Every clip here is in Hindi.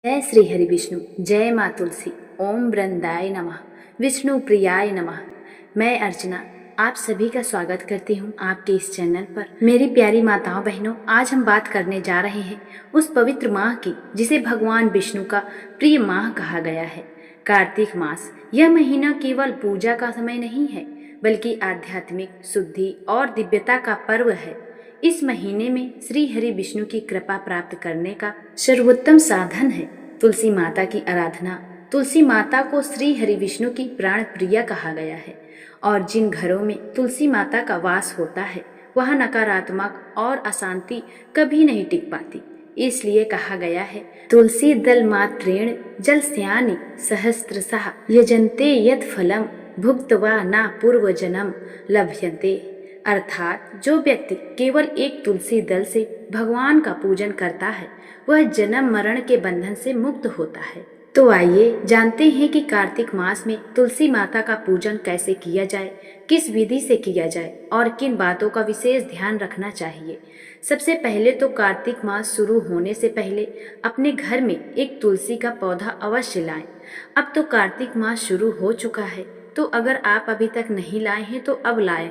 जय श्री हरि विष्णु, जय माँ तुलसी। ओम वृंदाय नमः, विष्णु प्रियाय नमः। मैं अर्चना आप सभी का स्वागत करती हूँ आपके इस चैनल पर। मेरी प्यारी माताओं बहनों, आज हम बात करने जा रहे हैं उस पवित्र माह की जिसे भगवान विष्णु का प्रिय माह कहा गया है, कार्तिक मास। यह महीना केवल पूजा का समय नहीं है, बल्कि आध्यात्मिक शुद्धि और दिव्यता का पर्व है। इस महीने में श्री हरि विष्णु की कृपा प्राप्त करने का सर्वोत्तम साधन है तुलसी माता की आराधना। तुलसी माता को श्री हरि विष्णु की प्राण प्रिया कहा गया है और जिन घरों में तुलसी माता का वास होता है वह नकारात्मक और अशांति कभी नहीं टिक पाती। इसलिए कहा गया है, तुलसी दल मात्रेण जलस्यानि सहस्त्रशः यजन्ते यत् फलम भुक्त्वा न पूर्व जन्म लभ्यन्ते। अर्थात जो व्यक्ति केवल एक तुलसी दल से भगवान का पूजन करता है वह जन्म मरण के बंधन से मुक्त होता है। तो आइए जानते हैं कि कार्तिक मास में तुलसी माता का पूजन कैसे किया जाए, किस विधि से किया जाए और किन बातों का विशेष ध्यान रखना चाहिए। सबसे पहले तो कार्तिक मास शुरू होने से पहले अपने घर में एक तुलसी का पौधा अवश्य लाएं। अब तो कार्तिक मास शुरू हो चुका है, तो अगर आप अभी तक नहीं लाए हैं तो अब लाएं।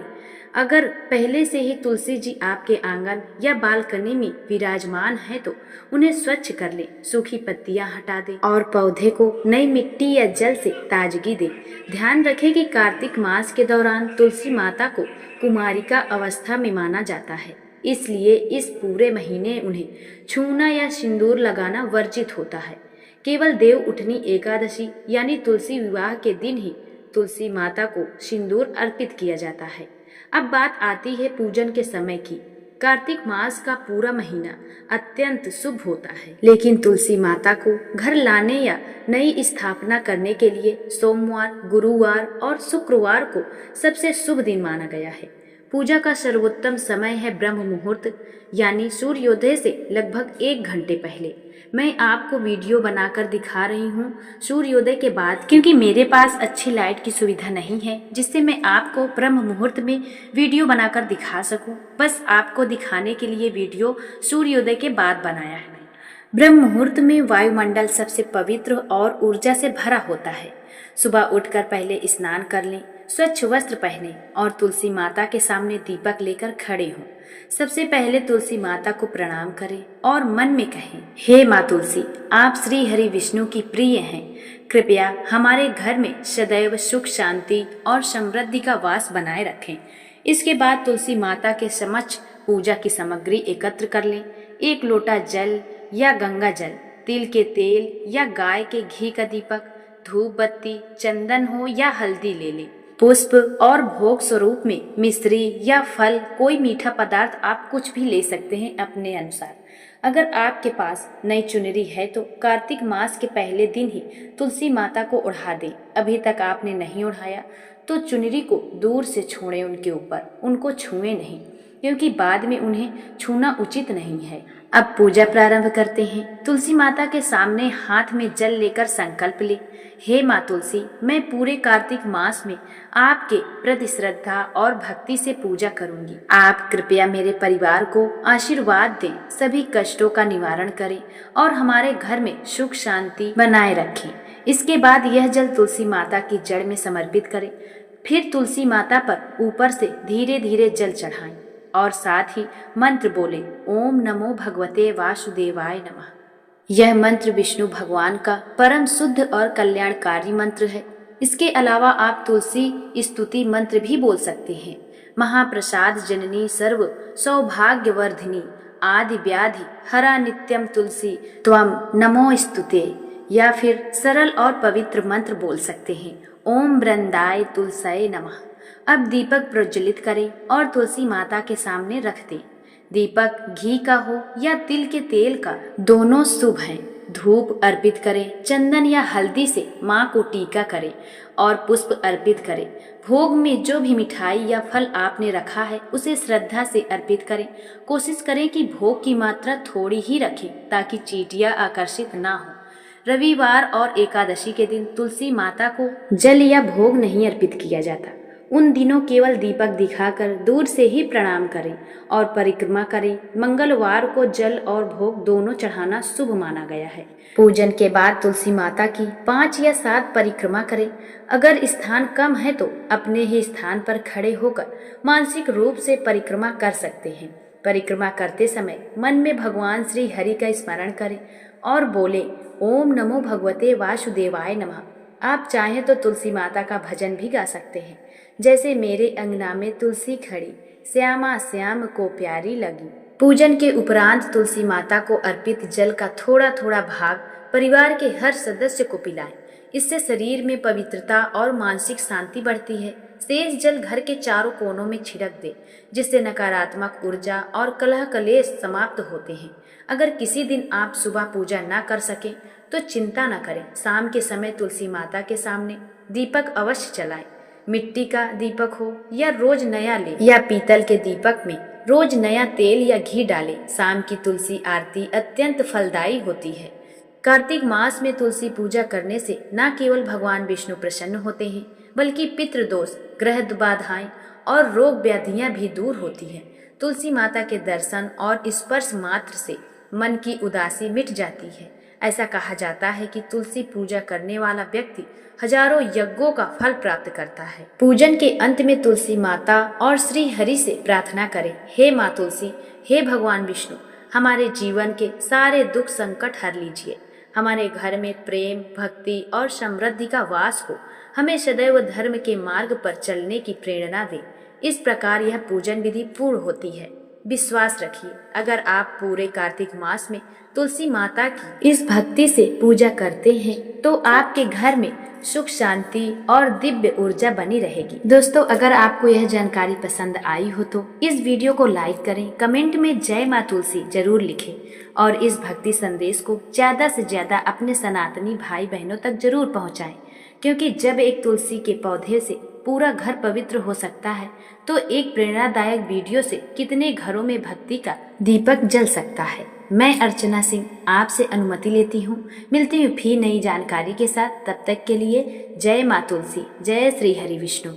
अगर पहले से ही तुलसी जी आपके आंगन या बालकनी में विराजमान है तो उन्हें स्वच्छ कर लें, सूखी पत्तियां हटा दें और पौधे को नई मिट्टी या जल से ताजगी दें। ध्यान रखें कि कार्तिक मास के दौरान तुलसी माता को कुमारिका अवस्था में माना जाता है, इसलिए इस पूरे महीने उन्हें छूना या सिंदूर लगाना वर्जित होता है। केवल देव उठनी एकादशी यानी तुलसी विवाह के दिन ही तुलसी माता को सिंदूर अर्पित किया जाता है। अब बात आती है पूजन के समय की। कार्तिक मास का पूरा महीना अत्यंत शुभ होता है, लेकिन तुलसी माता को घर लाने या नई स्थापना करने के लिए सोमवार, गुरुवार और शुक्रवार को सबसे शुभ दिन माना गया है। पूजा का सर्वोत्तम समय है ब्रह्म मुहूर्त यानी सूर्योदय से लगभग 1 घंटे पहले। मैं आपको वीडियो बनाकर दिखा रही हूँ सूर्योदय के बाद, क्योंकि मेरे पास अच्छी लाइट की सुविधा नहीं है जिससे मैं आपको ब्रह्म मुहूर्त में वीडियो बनाकर दिखा सकूं। बस आपको दिखाने के लिए वीडियो सूर्योदय के बाद बनाया है। ब्रह्म मुहूर्त में वायुमंडल सबसे पवित्र और ऊर्जा से भरा होता है। सुबह उठकर पहले स्नान कर लें, स्वच्छ वस्त्र पहने और तुलसी माता के सामने दीपक लेकर खड़े हों। सबसे पहले तुलसी माता को प्रणाम करें और मन में कहें, हे माँ तुलसी, आप श्री हरि विष्णु की प्रिय हैं। कृपया हमारे घर में सदैव सुख, शांति और समृद्धि का वास बनाए रखें। इसके बाद तुलसी माता के समक्ष पूजा की सामग्री एकत्र कर लें। 1 लोटा जल या गंगा जल, तिल के तेल या गाय के घी का दीपक, धूप बत्ती, चंदन हो या हल्दी ले लें। पुष्प और भोग स्वरूप में मिश्री या फल, कोई मीठा पदार्थ आप कुछ भी ले सकते हैं अपने अनुसार। अगर आपके पास नई चुनरी है तो कार्तिक मास के पहले दिन ही तुलसी माता को ओढ़ा दें। अभी तक आपने नहीं ओढ़ाया तो चुनरी को दूर से छोड़ें उनके ऊपर, उनको छुएं नहीं, क्योंकि बाद में उन्हें छूना उचित नहीं है। अब पूजा प्रारंभ करते हैं। तुलसी माता के सामने हाथ में जल लेकर संकल्प ले, हे माँ तुलसी, मैं पूरे कार्तिक मास में आपके प्रति श्रद्धा और भक्ति से पूजा करूंगी। आप कृपया मेरे परिवार को आशीर्वाद दें, सभी कष्टों का निवारण करें और हमारे घर में सुख शांति बनाए रखें। इसके बाद यह जल तुलसी माता की जड़ में समर्पित करें। फिर तुलसी माता पर ऊपर से धीरे धीरे जल चढ़ाएं और साथ ही मंत्र बोले, ओम नमो भगवते वासुदेवाय नमः। यह मंत्र विष्णु भगवान का परम शुद्ध और कल्याणकारी मंत्र है। इसके अलावा आप तुलसी स्तुति मंत्र भी बोल सकते हैं। महाप्रसाद जननी सर्व सौभाग्यवर्धिनी आदि व्याधि हरा नित्यम तुलसी त्वम नमो स्तुते। या फिर सरल और पवित्र मंत्र बोल सकते हैं, ओम वृंदाय तुलसये नमः। अब दीपक प्रज्वलित करें और तुलसी माता के सामने रख दें। दीपक घी का हो या तिल के तेल का, दोनों शुभ हैं। धूप अर्पित करें, चंदन या हल्दी से माँ को टीका करें और पुष्प अर्पित करें। भोग में जो भी मिठाई या फल आपने रखा है उसे श्रद्धा से अर्पित करें। कोशिश करें कि भोग की मात्रा थोड़ी ही रखें ताकि चींटियां आकर्षित ना हो। रविवार और एकादशी के दिन तुलसी माता को जल या भोग नहीं अर्पित किया जाता। उन दिनों केवल दीपक दिखाकर दूर से ही प्रणाम करें और परिक्रमा करें। मंगलवार को जल और भोग दोनों चढ़ाना शुभ माना गया है। पूजन के बाद तुलसी माता की 5 या 7 परिक्रमा करें। अगर स्थान कम है तो अपने ही स्थान पर खड़े होकर मानसिक रूप से परिक्रमा कर सकते हैं। परिक्रमा करते समय मन में भगवान श्री हरि का स्मरण करें और बोले ओम नमो भगवते वासुदेवाय नमः। आप चाहें तो तुलसी माता का भजन भी गा सकते हैं, जैसे मेरे अंगना में तुलसी खड़ी, श्यामा श्याम को प्यारी लगी। पूजन के उपरांत तुलसी माता को अर्पित जल का थोड़ा थोड़ा भाग परिवार के हर सदस्य को पिलाएं। इससे शरीर में पवित्रता और मानसिक शांति बढ़ती है। शेष जल घर के चारों कोनों में छिड़क दे, जिससे नकारात्मक ऊर्जा और कलह कलेश समाप्त होते हैं। अगर किसी दिन आप सुबह पूजा न कर सके तो चिंता न करें। शाम के समय तुलसी माता के सामने दीपक अवश्य जलाएं। मिट्टी का दीपक हो या रोज नया ले या पीतल के दीपक में रोज नया तेल या घी डालें। शाम की तुलसी आरती अत्यंत फलदायी होती है। कार्तिक मास में तुलसी पूजा करने से न केवल भगवान विष्णु प्रसन्न होते हैं, बल्कि पितृदोष, ग्रह बाधाएं और रोग व्याधियां भी दूर होती हैं। तुलसी माता के दर्शन और स्पर्श मात्र से मन की उदासी मिट जाती है। ऐसा कहा जाता है कि तुलसी पूजा करने वाला व्यक्ति हजारों यज्ञों का फल प्राप्त करता है। पूजन के अंत में तुलसी माता और श्री हरि से प्रार्थना करें, हे माँ तुलसी, हे भगवान विष्णु, हमारे जीवन के सारे दुख संकट हर लीजिए। हमारे घर में प्रेम, भक्ति और समृद्धि का वास हो। हमें सदैव धर्म के मार्ग पर चलने की प्रेरणा दे। इस प्रकार यह पूजन विधि पूर्ण होती है। विश्वास रखिए, अगर आप पूरे कार्तिक मास में तुलसी माता की इस भक्ति से पूजा करते हैं तो आपके घर में सुख, शांति और दिव्य ऊर्जा बनी रहेगी। दोस्तों, अगर आपको यह जानकारी पसंद आई हो तो इस वीडियो को लाइक करें, कमेंट में जय माँ तुलसी जरूर लिखें और इस भक्ति संदेश को ज्यादा से ज्यादा अपने सनातनी भाई बहनों तक जरूर पहुंचाएं, क्योंकि जब एक तुलसी के पौधे से पूरा घर पवित्र हो सकता है तो एक प्रेरणादायक वीडियो से कितने घरों में भक्ति का दीपक जल सकता है। मैं अर्चना सिंह आपसे अनुमति लेती हूँ। मिलती हूँ फिर नई जानकारी के साथ। तब तक के लिए जय माँ तुलसी, जय श्री हरि विष्णु।